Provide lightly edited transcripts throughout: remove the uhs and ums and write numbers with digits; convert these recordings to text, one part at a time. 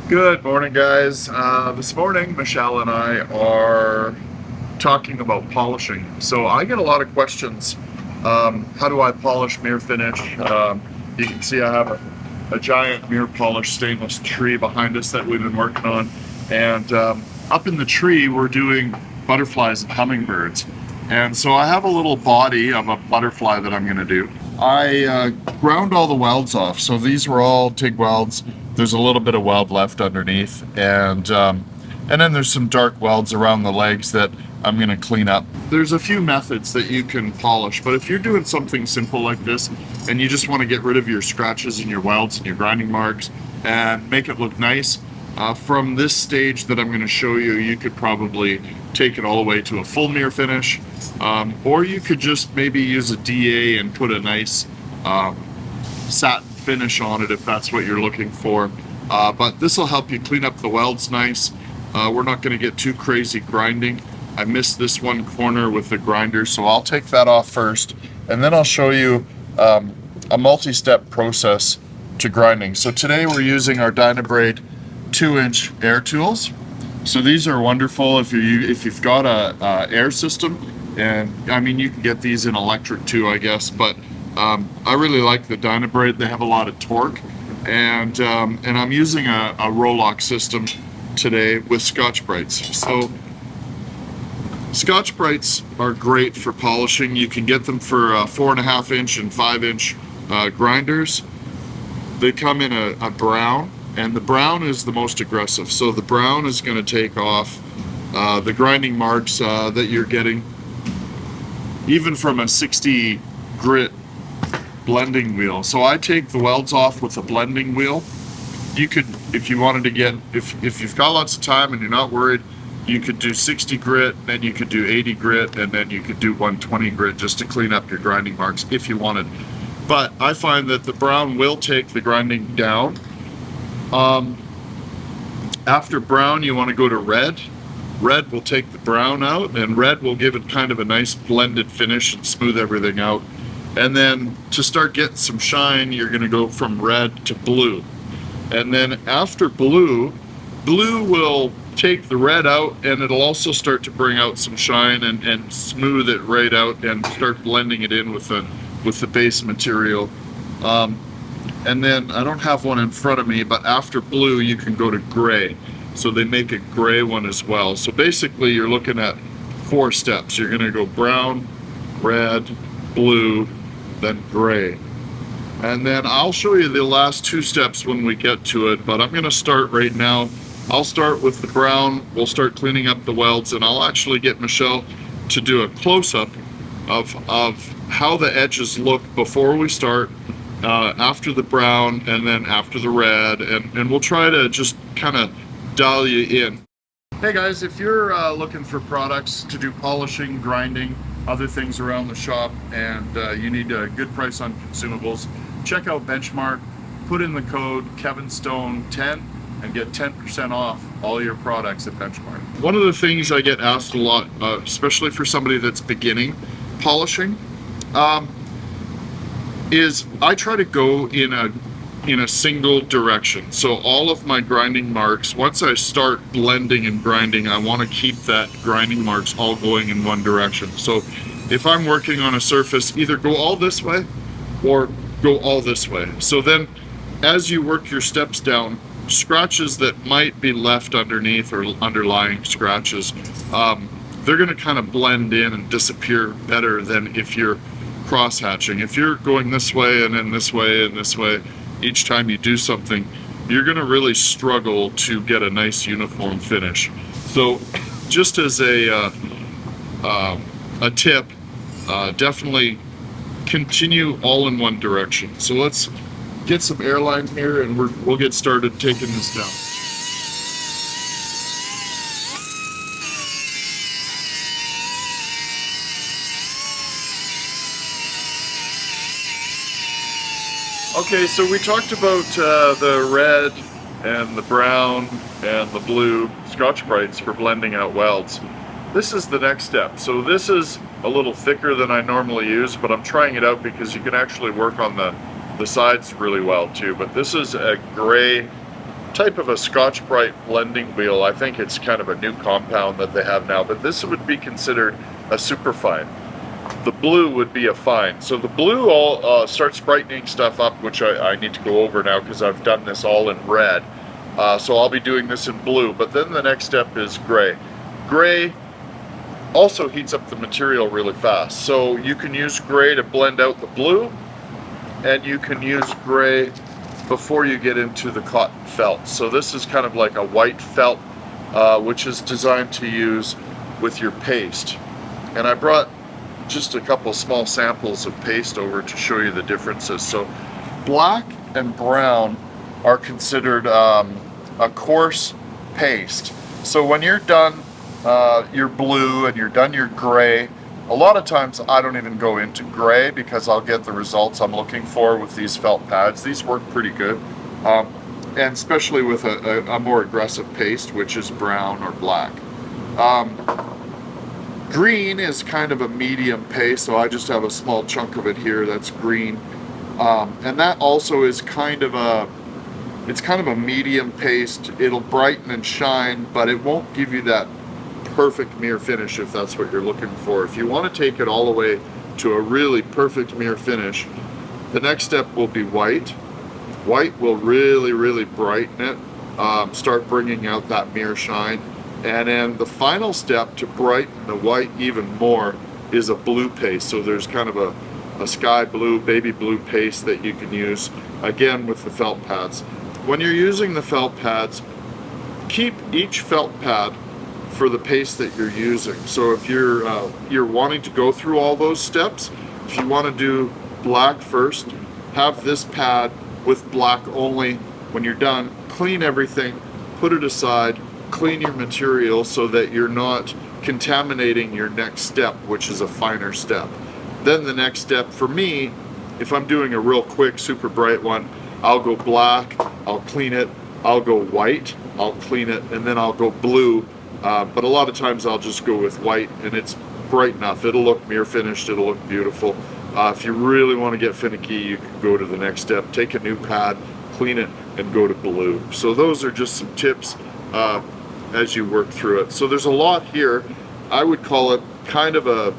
Good morning, guys. This morning, Michelle and I are talking about polishing. So I get a lot of questions. How do I polish mirror finish? You can see I have a giant mirror polish stainless tree behind us that we've been working on. And up in the tree, we're doing butterflies and hummingbirds. And so I have a little body of a butterfly that I'm going to do. I ground all the welds off. So these were all TIG welds. There's a little bit of weld left underneath, and then there's some dark welds around the legs that I'm going to clean up. There's a few methods that you can polish, but if you're doing something simple like this and you just want to get rid of your scratches and your welds and your grinding marks and make it look nice, from this stage that I'm going to show you, you could probably take it all the way to a full mirror finish, or you could just maybe use a DA and put a nice satin finish on it if that's what you're looking for. But this will help you clean up the welds nice. We're not going to get too crazy grinding. I missed this one corner with the grinder, so I'll take that off first, and then I'll show you a multi-step process to grinding. So today we're using our Dynabrade 2-inch air tools. So these are wonderful if you've got a air system, and I mean you can get these in electric too, I guess, but I really like the Dynabrade. They have a lot of torque, and I'm using a roll-lock system today with Scotch-Brites. So Scotch-Brites are great for polishing. You can get them for 4.5-inch and 5-inch grinders. They come in a brown, and the brown is the most aggressive. So the brown is going to take off the grinding marks that you're getting, even from a 60 grit blending wheel. So I take the welds off with a blending wheel. You could, if you wanted to get, if you've got lots of time and you're not worried, you could do 60 grit, then you could do 80 grit, and then you could do 120 grit just to clean up your grinding marks if you wanted. But I find that the brown will take the grinding down. After brown, you want to go to red. Red will take the brown out, and red will give it kind of a nice blended finish and smooth everything out. And then to start getting some shine, you're going to go from red to blue. And then after blue, blue will take the red out, and it'll also start to bring out some shine and smooth it right out and start blending it in with the base material. And then I don't have one in front of me, but after blue, you can go to gray. So they make a gray one as well. So basically, you're looking at 4 steps. You're going to go brown, red, blue, then gray. And then I'll show you the last 2 steps when we get to it, but I'm going to start right now. I'll start with the brown. We'll start cleaning up the welds, and I'll actually get Michelle to do a close-up of how the edges look before we start, after the brown, and then after the red, and we'll try to just kind of dial you in. Hey guys, if you're looking for products to do polishing, grinding, other things around the shop, and you need a good price on consumables, check out Benchmark, put in the code KevinStone10 and get 10% off all your products at Benchmark. One of the things I get asked a lot, especially for somebody that's beginning polishing, is I try to go in a single direction. So all of my grinding marks, once I start blending and grinding, I want to keep that grinding marks all going in one direction. So if I'm working on a surface, either go all this way or go all this way. So then as you work your steps down, scratches that might be left underneath or underlying scratches, they're going to kind of blend in and disappear better than if you're cross hatching. If you're going this way and then this way and this way, each time you do something, you're going to really struggle to get a nice uniform finish. So just as a tip, definitely continue all in one direction. So let's get some airline here, and we'll get started taking this down. Okay, so we talked about the red and the brown and the blue Scotch-Brites for blending out welds. This is the next step. So this is a little thicker than I normally use, but I'm trying it out because you can actually work on the sides really well too. But this is a gray type of a Scotch-Brite blending wheel. I think it's kind of a new compound that they have now, but this would be considered a superfine. The blue would be a fine. So the blue all starts brightening stuff up, which I need to go over now because I've done this all in red. So I'll be doing this in blue, but then the next step is gray. Gray also heats up the material really fast. So you can use gray to blend out the blue, and you can use gray before you get into the cotton felt. So this is kind of like a white felt, which is designed to use with your paste. And I brought just a couple small samples of paste over to show you the differences. So black and brown are considered a coarse paste. So when you're done your blue and you're done your gray, a lot of times I don't even go into gray because I'll get the results I'm looking for with these felt pads. These work pretty good, and especially with a more aggressive paste, which is brown or black. Green is kind of a medium paste, so I just have a small chunk of it here that's green, and that also is kind of a medium paste. It'll brighten and shine, but it won't give you that perfect mirror finish if that's what you're looking for. If you want to take it all the way to a really perfect mirror finish, the next step will be white. White will really brighten it, start bringing out that mirror shine. And then the final step to brighten the white even more is a blue paste. So there's kind of a sky blue, baby blue paste that you can use, again, with the felt pads. When you're using the felt pads, keep each felt pad for the paste that you're using. So if you're wanting to go through all those steps, if you want to do black first, have this pad with black only. When you're done, clean everything, put it aside, clean your material so that you're not contaminating your next step, which is a finer step. Then the next step for me, if I'm doing a real quick, super bright one, I'll go black, I'll clean it, I'll go white, I'll clean it, and then I'll go blue. But a lot of times I'll just go with white, and it's bright enough. It'll look mirror finished, it'll look beautiful. If you really want to get finicky, you can go to the next step, take a new pad, clean it, and go to blue. So those are just some tips as you work through it. So there's a lot here. I would call it kind of a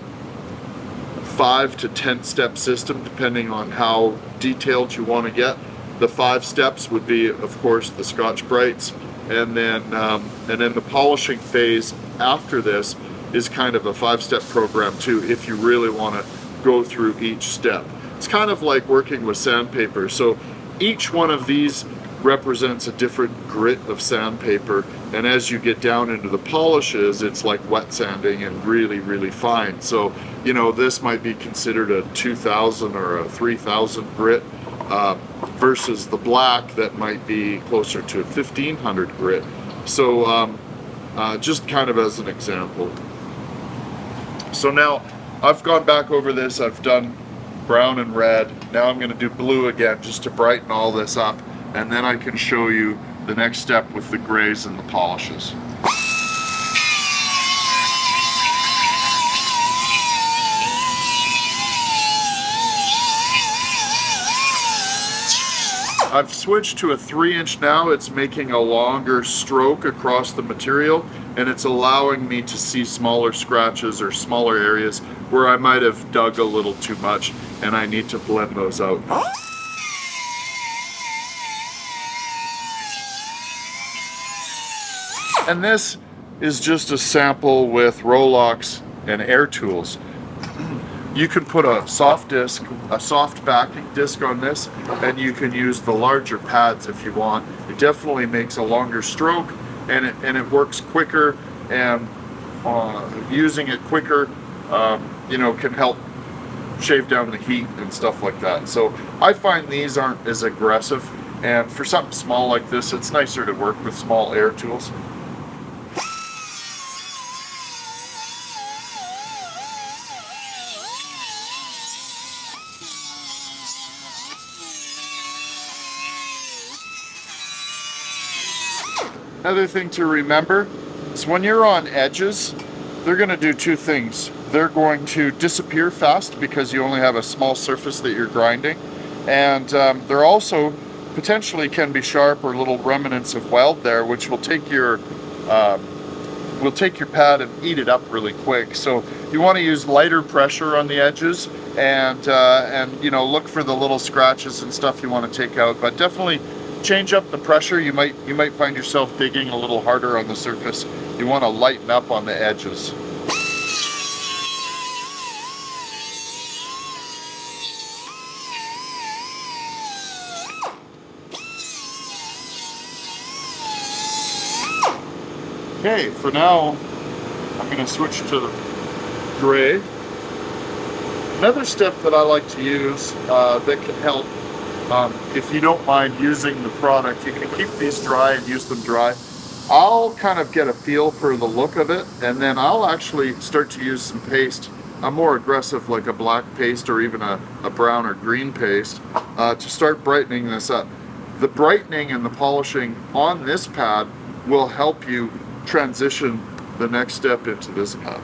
5 to 10 step system, depending on how detailed you want to get. The 5 steps would be, of course, the Scotch-Brites, and then the polishing phase after this is kind of a 5-step program too, if you really want to go through each step. It's kind of like working with sandpaper. So each one of these represents a different grit of sandpaper, and as you get down into the polishes, it's like wet sanding and really fine. So, you know, this might be considered a 2000 or a 3000 grit, versus the black that might be closer to a 1500 grit. So just kind of as an example. So now I've gone back over this, I've done brown and red. Now I'm going to do blue again just to brighten all this up, and then I can show you the next step with the grays and the polishes. I've switched to a 3-inch now. It's making a longer stroke across the material, and it's allowing me to see smaller scratches or smaller areas where I might have dug a little too much, and I need to blend those out. And this is just a sample with Rolox and air tools. You can put a soft disc, a soft backing disc on this, and you can use the larger pads if you want. It definitely makes a longer stroke, and it works quicker, and using it quicker, you know, can help shave down the heat and stuff like that. So I find these aren't as aggressive, and for something small like this, it's nicer to work with small air tools. Another thing to remember is when you're on edges, they're going to do two things. They're going to disappear fast because you only have a small surface that you're grinding, and they're also potentially can be sharp or little remnants of weld there, which will take your pad and eat it up really quick. So you want to use lighter pressure on the edges, and you know, look for the little scratches and stuff you want to take out. But definitely change up the pressure. You might find yourself digging a little harder on the surface. You want to lighten up on the edges. Okay, for now, I'm going to switch to the gray. Another step that I like to use that can help, if you don't mind using the product, you can keep these dry and use them dry. I'll kind of get a feel for the look of it, and then I'll actually start to use some paste. I'm more aggressive, like a black paste or even a brown or green paste, to start brightening this up. The brightening and the polishing on this pad will help you transition the next step into this pad.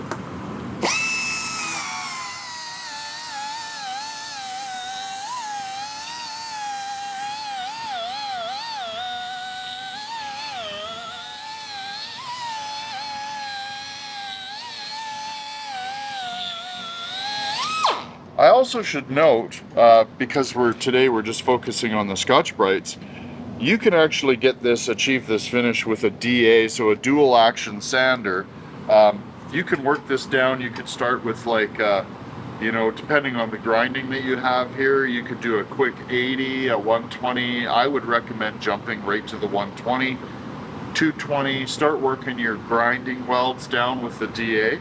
I also should note, because today we're just focusing on the Scotch-Brites, you can actually achieve this finish with a DA, so a dual action sander. You can work this down. You could start with, like, you know, depending on the grinding that you have here, you could do a quick 80, a 120. I would recommend jumping right to the 120, 220. Start working your grinding welds down with the DA.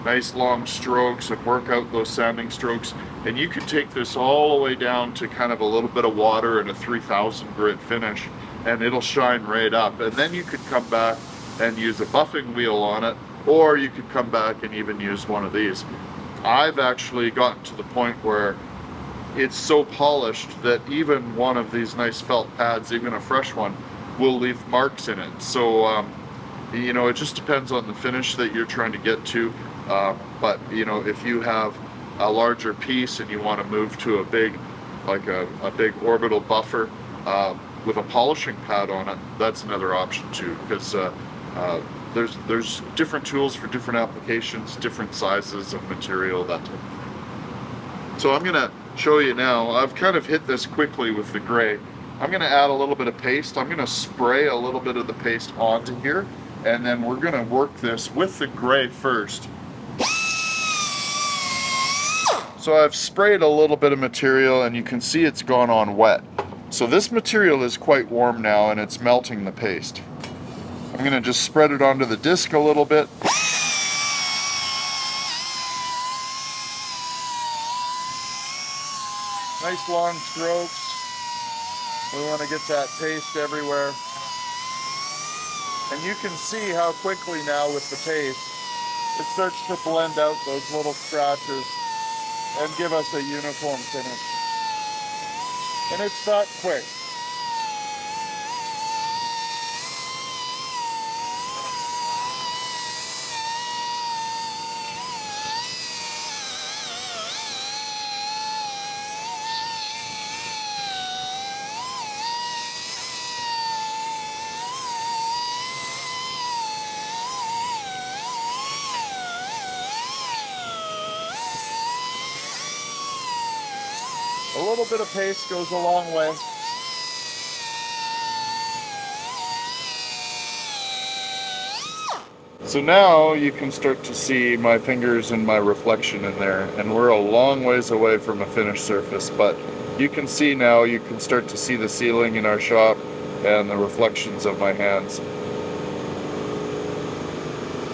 Nice long strokes, and work out those sanding strokes. And you can take this all the way down to kind of a little bit of water and a 3000 grit finish, and it'll shine right up. And then you could come back and use a buffing wheel on it, or you could come back and even use one of these. I've actually gotten to the point where it's so polished that even one of these nice felt pads, even a fresh one, will leave marks in it. So you know, it just depends on the finish that you're trying to get to. But you know, if you have a larger piece and you want to move to a big, like a big orbital buffer with a polishing pad on it, that's another option too, because there's different tools for different applications, different sizes of material, that type of thing. So I'm going to show you now. I've kind of hit this quickly with the gray. I'm going to add a little bit of paste. I'm going to spray a little bit of the paste onto here, and then we're going to work this with the gray first. So I've sprayed a little bit of material, and you can see it's gone on wet. So this material is quite warm now, and it's melting the paste. I'm going to just spread it onto the disc a little bit. Nice long strokes. We want to get that paste everywhere. And you can see how quickly now with the paste, it starts to blend out those little scratches and give us a uniform finish. And it's that quick. A little bit of paste goes a long way. So now you can start to see my fingers and my reflection in there, and we're a long ways away from a finished surface, but you can see now, you can start to see the ceiling in our shop and the reflections of my hands.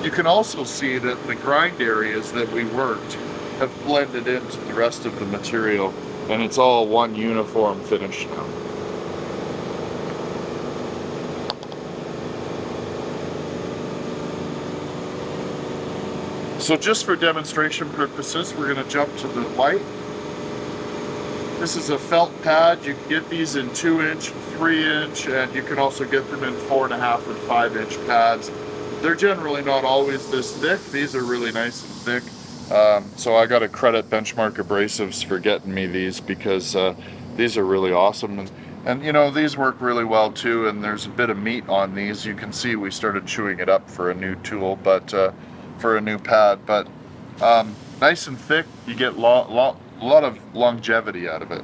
You can also see that the grind areas that we worked have blended into the rest of the material, and it's all one uniform finish now. So just for demonstration purposes, we're going to jump to the white. This is a felt pad. You can get these in 2-inch, 3-inch, and you can also get them in 4.5 and 5-inch pads. They're generally not always this thick. These are really nice and thick. So I got to credit Benchmark Abrasives for getting me these, because these are really awesome. And you know, these work really well too, and there's a bit of meat on these. You can see we started chewing it up for a new tool, but for a new pad. But nice and thick, you get a lot of longevity out of it.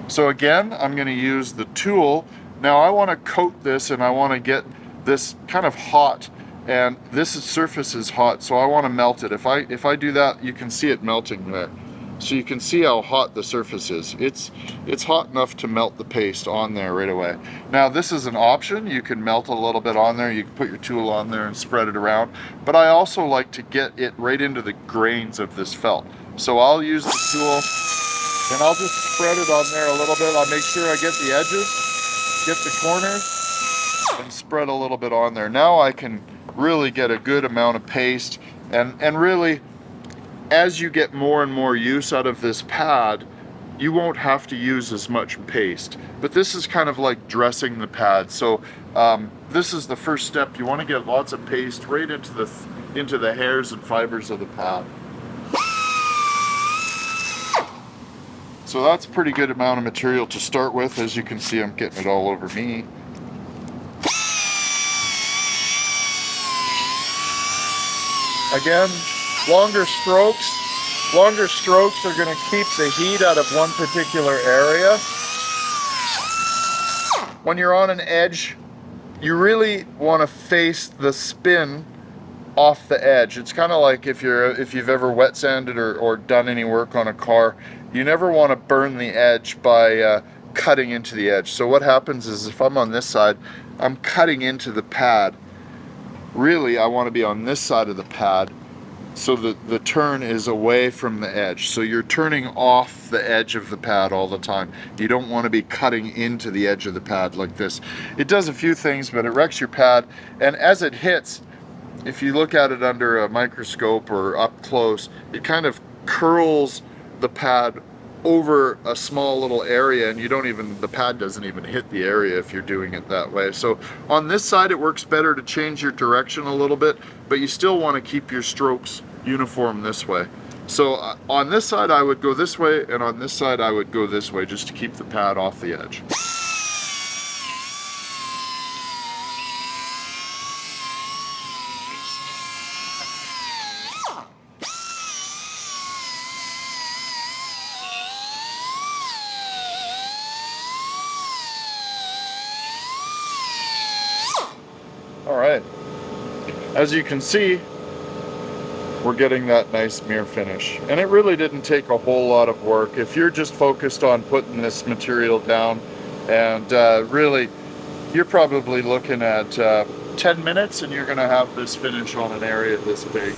So again, I'm going to use the tool. Now I want to coat this, and I want to get this kind of hot, and this surface is hot, so I want to melt it. If I do that, you can see it melting there. So you can see how hot the surface is. It's hot enough to melt the paste on there right away. Now this is an option. You can melt a little bit on there. You can put your tool on there and spread it around. But I also like to get it right into the grains of this felt. So I'll use the tool and I'll just spread it on there a little bit. I'll make sure I get the edges, get the corners, and spread a little bit on there. Now I can really get a good amount of paste, and really, as you get more and more use out of this pad, you won't have to use as much paste. But this is kind of like dressing the pad. So this is the first step. You want to get lots of paste right into the hairs and fibers of the pad. So that's a pretty good amount of material to start with. As you can see, I'm getting it all over me. Again, longer strokes. Longer strokes are going to keep the heat out of one particular area. When you're on an edge, you really want to face the spin off the edge. It's kind of like if you've ever wet sanded or done any work on a car, you never want to burn the edge by cutting into the edge. So what happens is, if I'm on this side, I'm cutting into the pad. Really, I want to be on this side of the pad so that the turn is away from the edge. So you're turning off the edge of the pad all the time. You don't want to be cutting into the edge of the pad like this. It does a few things, but it wrecks your pad, and as it hits, if you look at it under a microscope or up close, it kind of curls the pad over a small little area, and the pad doesn't even hit the area if you're doing it that way. So on this side, it works better to change your direction a little bit, but you still want to keep your strokes uniform this way. So on this side, I would go this way, and on this side, I would go this way, just to keep the pad off the edge. All right, as you can see, we're getting that nice mirror finish, and it really didn't take a whole lot of work. If you're just focused on putting this material down, and really, you're probably looking at 10 minutes, and you're going to have this finish on an area this big.